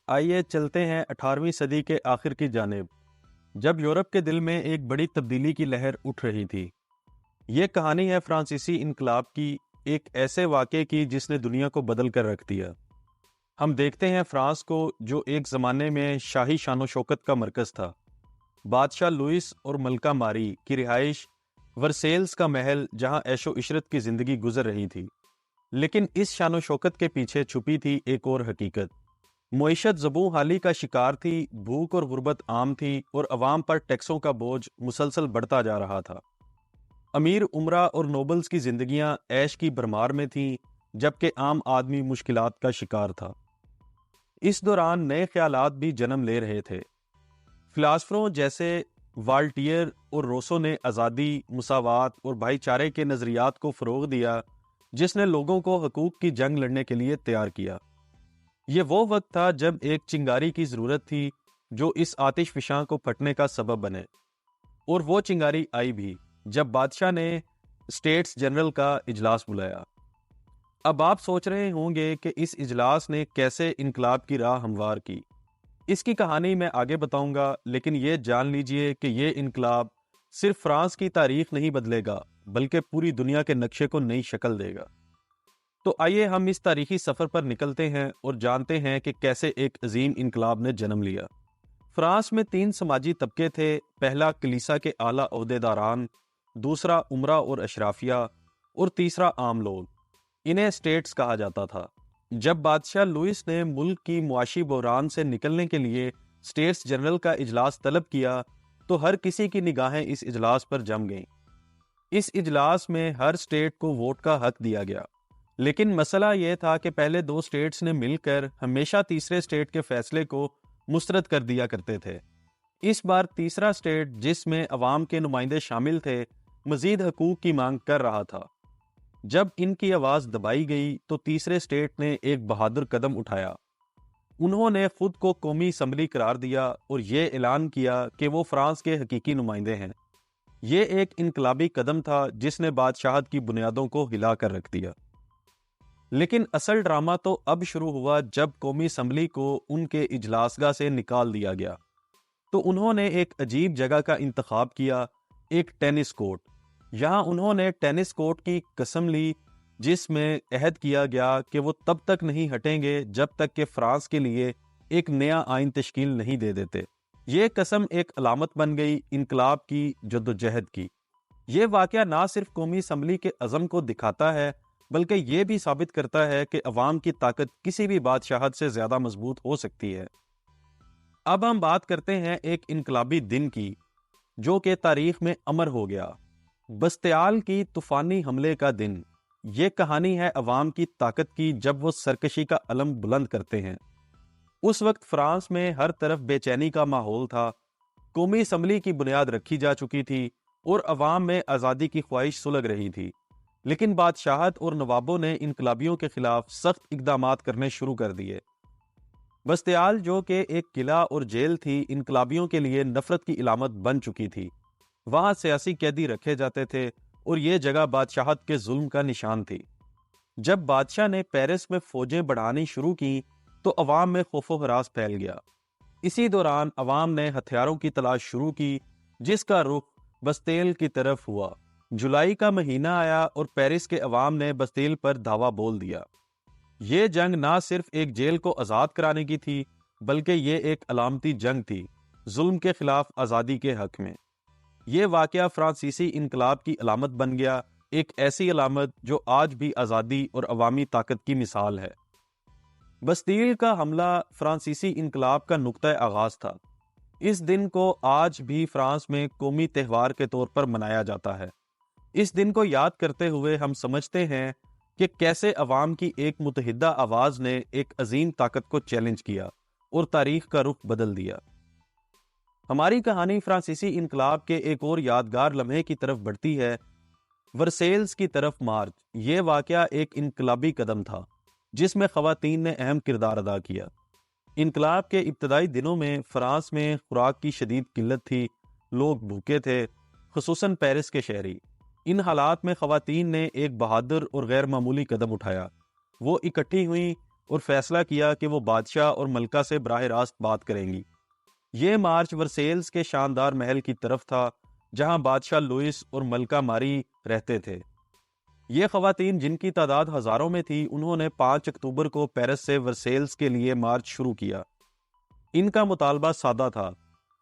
آئیے چلتے ہیں 18ویں صدی کے آخر کی جانب، جب یورپ کے دل میں ایک بڑی تبدیلی کی لہر اٹھ رہی تھی۔ یہ کہانی ہے فرانسیسی انقلاب کی، ایک ایسے واقعے کی جس نے دنیا کو بدل کر رکھ دیا۔ ہم دیکھتے ہیں فرانس کو، جو ایک زمانے میں شاہی شان و شوکت کا مرکز تھا۔ بادشاہ لوئس اور ملکہ ماری کی رہائش ورسیلز کا محل، جہاں عیش و عشرت کی زندگی گزر رہی تھی۔ لیکن اس شان و شوکت کے پیچھے چھپی تھی ایک اور حقیقت۔ معیشت زبوں حالی کا شکار تھی، بھوک اور غربت عام تھی، اور عوام پر ٹیکسوں کا بوجھ مسلسل بڑھتا جا رہا تھا۔ امیر امراء اور نوبلز کی زندگیاں عیش کی بھرمار میں تھیں، جبکہ عام آدمی مشکلات کا شکار تھا۔ اس دوران نئے خیالات بھی جنم لے رہے تھے۔ فلاسفروں جیسے والٹیئر اور روسو نے آزادی، مساوات اور بھائی چارے کے نظریات کو فروغ دیا، جس نے لوگوں کو حقوق کی جنگ لڑنے کے لیے تیار کیا۔ یہ وہ وقت تھا جب ایک چنگاری کی ضرورت تھی جو اس آتش فشاں کو پھٹنے کا سبب بنے، اور وہ چنگاری آئی بھی جب بادشاہ نے اسٹیٹس جنرل کا اجلاس بلایا۔ اب آپ سوچ رہے ہوں گے کہ اس اجلاس نے کیسے انقلاب کی راہ ہموار کی۔ اس کی کہانی میں آگے بتاؤں گا، لیکن یہ جان لیجئے کہ یہ انقلاب صرف فرانس کی تاریخ نہیں بدلے گا، بلکہ پوری دنیا کے نقشے کو نئی شکل دے گا۔ تو آئیے ہم اس تاریخی سفر پر نکلتے ہیں اور جانتے ہیں کہ کیسے ایک عظیم انقلاب نے جنم لیا۔ فرانس میں 3 سماجی طبقے تھے۔ پہلا کلیسا کے اعلیٰ عہدیداران، دوسرا امراء اور اشرافیہ، اور تیسرا عام لوگ۔ انہیں اسٹیٹس کہا جاتا تھا۔ جب بادشاہ لوئس نے ملک کی معاشی بحران سے نکلنے کے لیے اسٹیٹس جنرل کا اجلاس طلب کیا، تو ہر کسی کی نگاہیں اس اجلاس پر جم گئیں۔ اس اجلاس میں ہر اسٹیٹ کو ووٹ کا حق دیا گیا، لیکن مسئلہ یہ تھا کہ پہلے 2 اسٹیٹس نے مل کر ہمیشہ تیسرے اسٹیٹ کے فیصلے کو مسترد کر دیا کرتے تھے۔ اس بار تیسرا اسٹیٹ، جس میں عوام کے نمائندے شامل تھے، مزید حقوق کی مانگ کر رہا تھا۔ جب ان کی آواز دبائی گئی تو تیسرے اسٹیٹ نے ایک بہادر قدم اٹھایا۔ انہوں نے خود کو قومی اسمبلی قرار دیا اور یہ اعلان کیا کہ وہ فرانس کے حقیقی نمائندے ہیں۔ یہ ایک انقلابی قدم تھا جس نے بادشاہت کی بنیادوں کو ہلا کر رکھ دیا۔ لیکن اصل ڈرامہ تو اب شروع ہوا جب قومی اسمبلی کو ان کے اجلاس گاہ سے نکال دیا گیا۔ تو انہوں نے ایک عجیب جگہ کا انتخاب کیا، ایک ٹینس کورٹ۔ یہاں انہوں نے ٹینس کورٹ کی قسم لی، جس میں عہد کیا گیا کہ وہ تب تک نہیں ہٹیں گے جب تک کہ فرانس کے لیے ایک نیا آئین تشکیل نہیں دے دیتے۔ یہ قسم ایک علامت بن گئی انقلاب کی جدوجہد کی۔ یہ واقعہ نہ صرف قومی اسمبلی کے عزم کو دکھاتا ہے، بلکہ یہ بھی ثابت کرتا ہے کہ عوام کی طاقت کسی بھی بادشاہت سے زیادہ مضبوط ہو سکتی ہے۔ اب ہم بات کرتے ہیں ایک انقلابی دن کی، جو کہ تاریخ میں امر ہو گیا، بستیال کی طوفانی حملے کا دن۔ یہ کہانی ہے عوام کی طاقت کی جب وہ سرکشی کا علم بلند کرتے ہیں۔ اس وقت فرانس میں ہر طرف بے چینی کا ماحول تھا۔ قومی اسمبلی کی بنیاد رکھی جا چکی تھی اور عوام میں آزادی کی خواہش سلگ رہی تھی، لیکن بادشاہت اور نوابوں نے انقلابیوں کے خلاف سخت اقدامات کرنے شروع کر دیے۔ بستیال، جو کہ ایک قلعہ اور جیل تھی، انقلابیوں کے لیے نفرت کی علامت بن چکی تھی۔ وہاں سیاسی قیدی رکھے جاتے تھے اور یہ جگہ بادشاہت کے ظلم کا نشان تھی۔ جب بادشاہ نے پیرس میں فوجیں بڑھانی شروع کی تو عوام میں خوف و ہراس پھیل گیا۔ اسی دوران عوام نے ہتھیاروں کی تلاش شروع کی، جس کا رخ بستیل کی طرف ہوا۔ جولائی کا مہینہ آیا اور پیرس کے عوام نے بستیل پر دھاوا بول دیا۔ یہ جنگ نہ صرف ایک جیل کو آزاد کرانے کی تھی، بلکہ یہ ایک علامتی جنگ تھی، ظلم کے خلاف آزادی کے حق میں۔ یہ واقعہ فرانسیسی انقلاب کی علامت بن گیا، ایک ایسی علامت جو آج بھی آزادی اور عوامی طاقت کی مثال ہے۔ بستیل کا حملہ فرانسیسی انقلاب کا نقطہ آغاز تھا۔ اس دن کو آج بھی فرانس میں قومی تہوار کے طور پر منایا جاتا ہے۔ اس دن کو یاد کرتے ہوئے ہم سمجھتے ہیں کہ کیسے عوام کی ایک متحدہ آواز نے ایک عظیم طاقت کو چیلنج کیا اور تاریخ کا رخ بدل دیا۔ ہماری کہانی فرانسیسی انقلاب کے ایک اور یادگار لمحے کی طرف بڑھتی ہے، ورسیلز کی طرف مارچ۔ یہ واقعہ ایک انقلابی قدم تھا جس میں خواتین نے اہم کردار ادا کیا۔ انقلاب کے ابتدائی دنوں میں فرانس میں خوراک کی شدید قلت تھی، لوگ بھوکے تھے، خصوصاً پیرس کے شہری۔ ان حالات میں خواتین نے ایک بہادر اور غیر معمولی قدم اٹھایا۔ وہ اکٹھی ہوئیں اور فیصلہ کیا کہ وہ بادشاہ اور ملکہ سے براہ راست بات کریں گی۔ یہ مارچ ورسیلز کے شاندار محل کی طرف تھا جہاں بادشاہ لوئس اور ملکہ ماری رہتے تھے۔ یہ خواتین جن کی تعداد ہزاروں میں تھی، انہوں نے 5 اکتوبر کو پیرس سے ورسیلز کے لیے مارچ شروع کیا۔ ان کا مطالبہ سادہ تھا،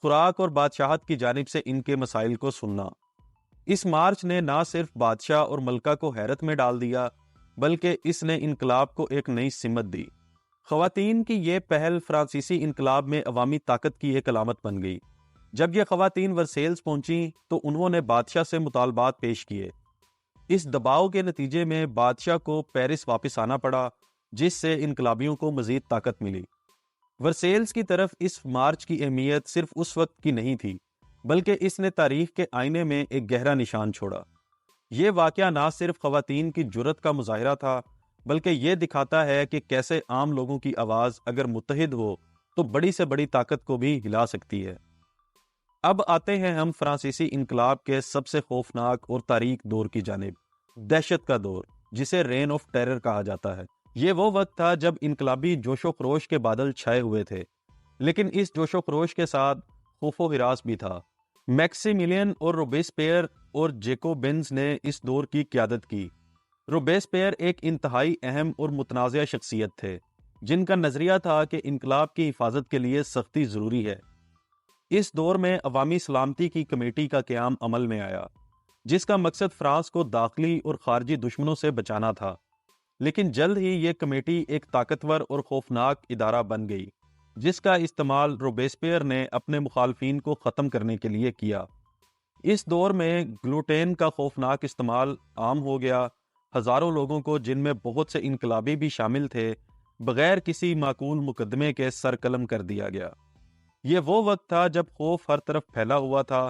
خوراک اور بادشاہت کی جانب سے ان کے مسائل کو سننا۔ اس مارچ نے نہ صرف بادشاہ اور ملکہ کو حیرت میں ڈال دیا، بلکہ اس نے انقلاب کو ایک نئی سمت دی۔ خواتین کی یہ پہل فرانسیسی انقلاب میں عوامی طاقت کی ایک علامت بن گئی۔ جب یہ خواتین ورسیلز پہنچیں تو انہوں نے بادشاہ سے مطالبات پیش کیے۔ اس دباؤ کے نتیجے میں بادشاہ کو پیرس واپس آنا پڑا، جس سے انقلابیوں کو مزید طاقت ملی۔ ورسیلز کی طرف اس مارچ کی اہمیت صرف اس وقت کی نہیں تھی، بلکہ اس نے تاریخ کے آئینے میں ایک گہرا نشان چھوڑا۔ یہ واقعہ نہ صرف خواتین کی جرأت کا مظاہرہ تھا، بلکہ یہ دکھاتا ہے کہ کیسے عام لوگوں کی آواز اگر متحد ہو تو بڑی سے بڑی طاقت کو بھی ہلا سکتی ہے۔ اب آتے ہیں ہم فرانسیسی انقلاب کے سب سے خوفناک اور تاریک دور کی جانب، دہشت کا دور، جسے رین آف ٹیرر کہا جاتا ہے۔ یہ وہ وقت تھا جب انقلابی جوش و خروش کے بادل چھائے ہوئے تھے، لیکن اس جوش و خروش کے ساتھ خوف و ہراس بھی تھا۔ میکسیملین اور روبیسپیئر اور جیکوبنز نے اس دور کی قیادت کی۔ روبیسپیئر ایک انتہائی اہم اور متنازع شخصیت تھے، جن کا نظریہ تھا کہ انقلاب کی حفاظت کے لیے سختی ضروری ہے۔ اس دور میں عوامی سلامتی کی کمیٹی کا قیام عمل میں آیا، جس کا مقصد فرانس کو داخلی اور خارجی دشمنوں سے بچانا تھا۔ لیکن جلد ہی یہ کمیٹی ایک طاقتور اور خوفناک ادارہ بن گئی، جس کا استعمال روبیسپیئر نے اپنے مخالفین کو ختم کرنے کے لیے کیا۔ اس دور میں گلوٹین کا خوفناک استعمال عام ہو گیا۔ ہزاروں لوگوں کو، جن میں بہت سے انقلابی بھی شامل تھے، بغیر کسی معقول مقدمے کے سر قلم کر دیا گیا۔ یہ وہ وقت تھا جب خوف ہر طرف پھیلا ہوا تھا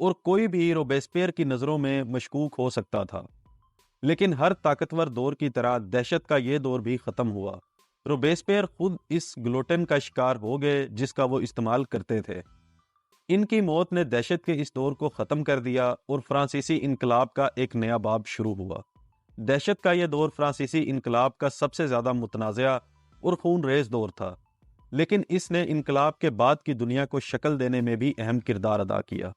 اور کوئی بھی روبیسپیئر کی نظروں میں مشکوک ہو سکتا تھا۔ لیکن ہر طاقتور دور کی طرح دہشت کا یہ دور بھی ختم ہوا۔ روبیسپیئر خود اس گلوٹن کا شکار ہو گئے جس کا وہ استعمال کرتے تھے۔ ان کی موت نے دہشت کے اس دور کو ختم کر دیا اور فرانسیسی انقلاب کا ایک نیا باب شروع ہوا۔ دہشت کا یہ دور فرانسیسی انقلاب کا سب سے زیادہ متنازع اور خون ریز دور تھا، لیکن اس نے انقلاب کے بعد کی دنیا کو شکل دینے میں بھی اہم کردار ادا کیا۔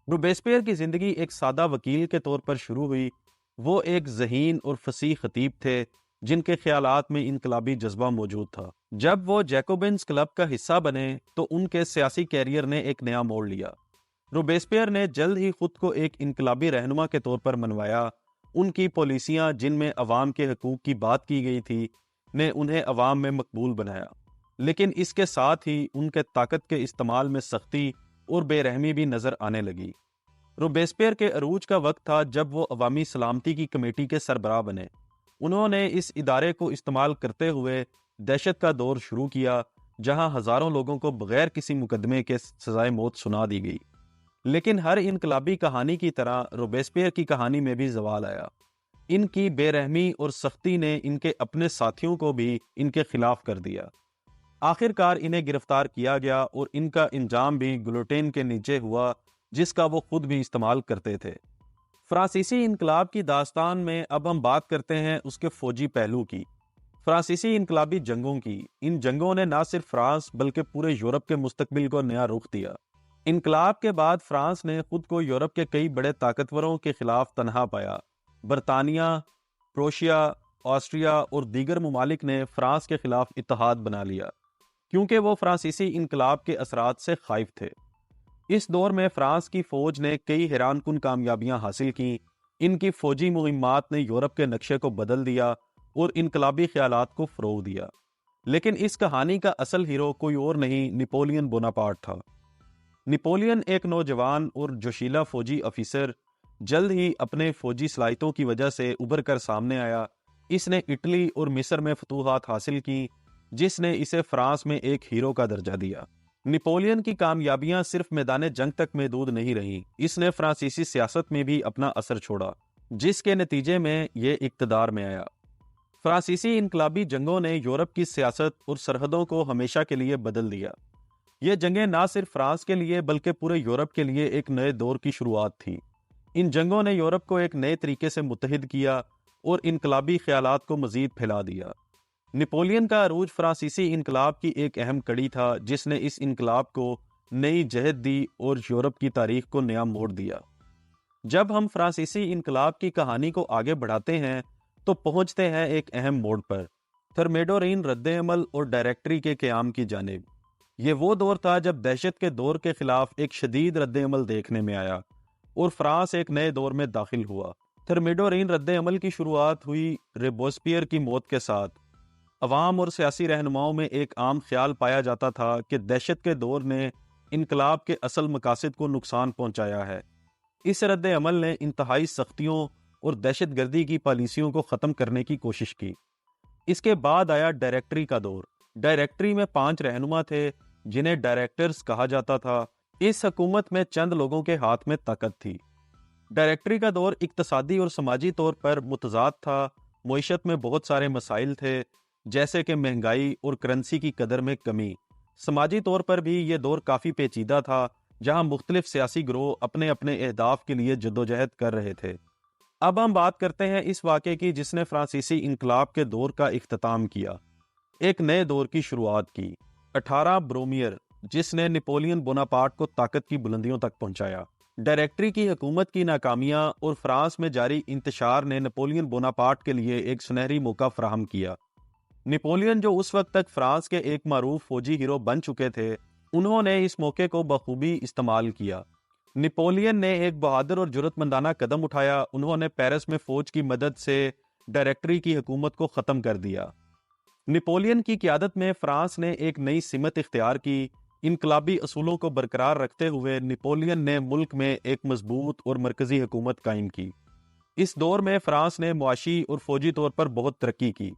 روبیسپیئر کی زندگی ایک سادہ وکیل کے طور پر شروع ہوئی۔ وہ ایک ذہین اور فصیح خطیب تھے جن کے خیالات میں انقلابی جذبہ موجود تھا۔ جب وہ جیکوبنز کلب کا حصہ بنے تو ان کے سیاسی کیریئر نے ایک نیا موڑ لیا۔ روبیسپیئر نے جلد ہی خود کو ایک انقلابی رہنما کے طور پر منوایا۔ ان کی پالیسیاں، جن میں عوام کے حقوق کی بات کی گئی تھی، نے انہیں عوام میں مقبول بنایا، لیکن اس کے ساتھ ہی ان کے طاقت کے استعمال میں سختی اور بے رحمی بھی نظر آنے لگی۔ روبیسپیئر کے عروج کا وقت تھا جب وہ عوامی سلامتی کی کمیٹی کے سربراہ بنے۔ انہوں نے اس ادارے کو استعمال کرتے ہوئے دہشت کا دور شروع کیا، جہاں ہزاروں لوگوں کو بغیر کسی مقدمے کے سزائے موت سنا دی گئی۔ لیکن ہر انقلابی کہانی کی طرح روبیسپیئر کی کہانی میں بھی زوال آیا۔ ان کی بے رحمی اور سختی نے ان کے اپنے ساتھیوں کو بھی ان کے خلاف کر دیا۔ آخر کار انہیں گرفتار کیا گیا اور ان کا انجام بھی گلوٹین کے نیچے ہوا، جس کا وہ خود بھی استعمال کرتے تھے۔ فرانسیسی انقلاب کی داستان میں اب ہم بات کرتے ہیں اس کے فوجی پہلو کی۔ فرانسیسی انقلابی جنگوں کی۔ ان جنگوں نے نہ صرف فرانس بلکہ پورے یورپ کے مستقبل کو نیا رخ دیا۔ انقلاب کے بعد فرانس نے خود کو یورپ کے کئی بڑے طاقتوروں کے خلاف تنہا پایا۔ برطانیہ، پروشیا، آسٹریا اور دیگر ممالک نے فرانس کے خلاف اتحاد بنا لیا، کیونکہ وہ فرانسیسی انقلاب کے اثرات سے خائف تھے۔ اس دور میں فرانس کی فوج نے کئی حیران کن کامیابیاں حاصل کیں۔ ان کی فوجی مہمات نے یورپ کے نقشے کو بدل دیا اور انقلابی خیالات کو فروغ دیا۔ لیکن اس کہانی کا اصل ہیرو کوئی اور نہیں، نپولین بوناپارٹ تھا۔ نپولین ایک نوجوان اور جوشیلا فوجی افیسر جلد ہی اپنے فوجی صلاحیتوں کی وجہ سے ابھر کر سامنے آیا۔ اس نے اٹلی اور مصر میں فتوحات حاصل کی، جس نے اسے فرانس میں ایک ہیرو کا درجہ دیا۔ نپولین کی کامیابیاں صرف میدان جنگ تک محدود نہیں رہیں، اس نے فرانسیسی سیاست میں بھی اپنا اثر چھوڑا، جس کے نتیجے میں یہ اقتدار میں آیا۔ فرانسیسی انقلابی جنگوں نے یورپ کی سیاست اور سرحدوں کو ہمیشہ کے لیے بدل دیا۔ یہ جنگیں نہ صرف فرانس کے لیے بلکہ پورے یورپ کے لیے ایک نئے دور کی شروعات تھیں۔ ان جنگوں نے یورپ کو ایک نئے طریقے سے متحد کیا اور انقلابی خیالات کو مزید پھیلا دیا۔ نپولین کا عروج فرانسیسی انقلاب کی ایک اہم کڑی تھا جس نے اس انقلاب کو نئی جہت دی اور یورپ کی تاریخ کو نیا موڑ دیا۔ جب ہم فرانسیسی انقلاب کی کہانی کو آگے بڑھاتے ہیں تو پہنچتے ہیں ایک اہم موڑ پر، تھرمیڈورین رد عمل اور ڈائریکٹری کے قیام کی جانب۔ یہ وہ دور تھا جب دہشت کے دور کے خلاف ایک شدید رد عمل دیکھنے میں آیا اور فرانس ایک نئے دور میں داخل ہوا۔ تھرمیڈورین رد عمل کی شروعات ہوئی روبوسپیئر کی موت کے ساتھ۔ عوام اور سیاسی رہنماؤں میں ایک عام خیال پایا جاتا تھا کہ دہشت کے دور نے انقلاب کے اصل مقاصد کو نقصان پہنچایا ہے۔ اس رد عمل نے انتہائی سختیوں اور دہشت گردی کی پالیسیوں کو ختم کرنے کی کوشش کی۔ اس کے بعد آیا ڈائریکٹری کا دور۔ ڈائریکٹری میں 5 رہنما تھے جنہیں ڈائریکٹرز کہا جاتا تھا۔ اس حکومت میں چند لوگوں کے ہاتھ میں طاقت تھی۔ ڈائریکٹری کا دور اقتصادی اور سماجی طور پر متضاد تھا۔ معیشت میں بہت سارے مسائل تھے جیسے کہ مہنگائی اور کرنسی کی قدر میں کمی۔ سماجی طور پر بھی یہ دور کافی پیچیدہ تھا جہاں مختلف سیاسی گروہ اپنے اپنے اہداف کے لیے جدوجہد کر رہے تھے۔ اب ہم بات کرتے ہیں اس واقعے کی جس نے فرانسیسی انقلاب کے دور کا اختتام کیا، ایک نئے دور کی شروعات کی۔ 18 برومیئر جس نے نپولین بوناپارٹ کو طاقت کی بلندیوں تک پہنچایا۔ ڈائریکٹری کی حکومت کی ناکامیاں اور فرانس میں جاری انتشار نے نپولین بوناپارٹ کے لیے ایک سنہری موقع فراہم کیا۔ نپولین جو اس وقت تک فرانس کے ایک معروف فوجی ہیرو بن چکے تھے، انہوں نے اس موقع کو بخوبی استعمال کیا۔ نپولین نے ایک بہادر اور جرأت مندانہ قدم اٹھایا۔ انہوں نے پیرس میں فوج کی مدد سے ڈائریکٹری کی حکومت کو ختم کر دیا۔ نپولین کی قیادت میں فرانس نے ایک نئی سمت اختیار کی۔ انقلابی اصولوں کو برقرار رکھتے ہوئے نپولین نے ملک میں ایک مضبوط اور مرکزی حکومت قائم کی۔ اس دور میں فرانس نے معاشی اور فوجی طور پر بہت ترقی کی۔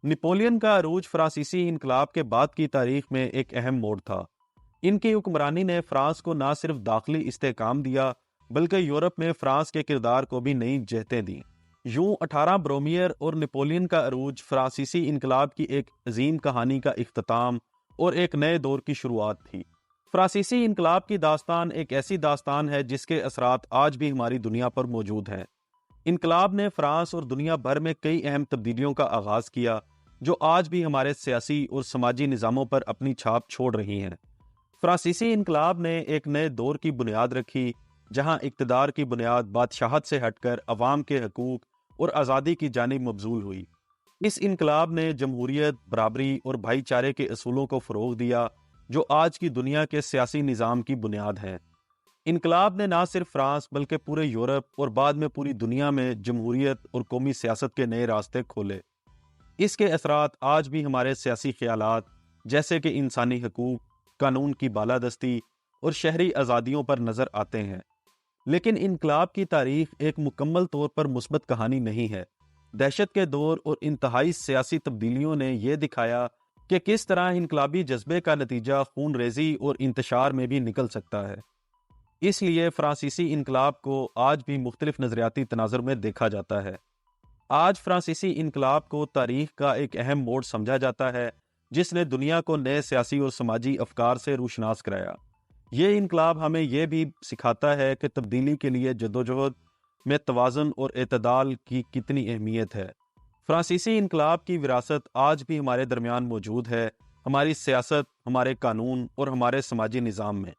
نپولین کا عروج فرانسیسی انقلاب کے بعد کی تاریخ میں ایک اہم موڑ تھا۔ ان کی حکمرانی نے فرانس کو نہ صرف داخلی استحکام دیا بلکہ یورپ میں فرانس کے کردار کو بھی نئی جہتیں دیں۔ یوں 18 برومیئر اور نپولین کا عروج فرانسیسی انقلاب کی ایک عظیم کہانی کا اختتام اور ایک نئے دور کی شروعات تھی۔ فرانسیسی انقلاب کی داستان ایک ایسی داستان ہے جس کے اثرات آج بھی ہماری دنیا پر موجود ہیں۔ انقلاب نے فرانس اور دنیا بھر میں کئی اہم تبدیلیوں کا آغاز کیا جو آج بھی ہمارے سیاسی اور سماجی نظاموں پر اپنی چھاپ چھوڑ رہی ہیں۔ فرانسیسی انقلاب نے ایک نئے دور کی بنیاد رکھی جہاں اقتدار کی بنیاد بادشاہت سے ہٹ کر عوام کے حقوق اور آزادی کی جانب مبذول ہوئی۔ اس انقلاب نے جمہوریت، برابری اور بھائی چارے کے اصولوں کو فروغ دیا جو آج کی دنیا کے سیاسی نظام کی بنیاد ہیں۔ انقلاب نے نہ صرف فرانس بلکہ پورے یورپ اور بعد میں پوری دنیا میں جمہوریت اور قومی سیاست کے نئے راستے کھولے۔ اس کے اثرات آج بھی ہمارے سیاسی خیالات جیسے کہ انسانی حقوق، قانون کی بالادستی اور شہری آزادیوں پر نظر آتے ہیں۔ لیکن انقلاب کی تاریخ ایک مکمل طور پر مثبت کہانی نہیں ہے۔ دہشت کے دور اور انتہائی سیاسی تبدیلیوں نے یہ دکھایا کہ کس طرح انقلابی جذبے کا نتیجہ خون ریزی اور انتشار میں بھی نکل سکتا ہے۔ اس لیے فرانسیسی انقلاب کو آج بھی مختلف نظریاتی تناظر میں دیکھا جاتا ہے۔ آج فرانسیسی انقلاب کو تاریخ کا ایک اہم موڑ سمجھا جاتا ہے جس نے دنیا کو نئے سیاسی اور سماجی افکار سے روشناس کرایا۔ یہ انقلاب ہمیں یہ بھی سکھاتا ہے کہ تبدیلی کے لیے جدوجہد میں توازن اور اعتدال کی کتنی اہمیت ہے۔ فرانسیسی انقلاب کی وراثت آج بھی ہمارے درمیان موجود ہے، ہماری سیاست، ہمارے قانون اور ہمارے سماجی نظام میں۔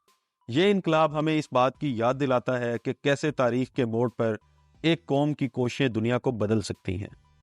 یہ انقلاب ہمیں اس بات کی یاد دلاتا ہے کہ کیسے تاریخ کے موڑ پر ایک قوم کی کوششیں دنیا کو بدل سکتی ہیں۔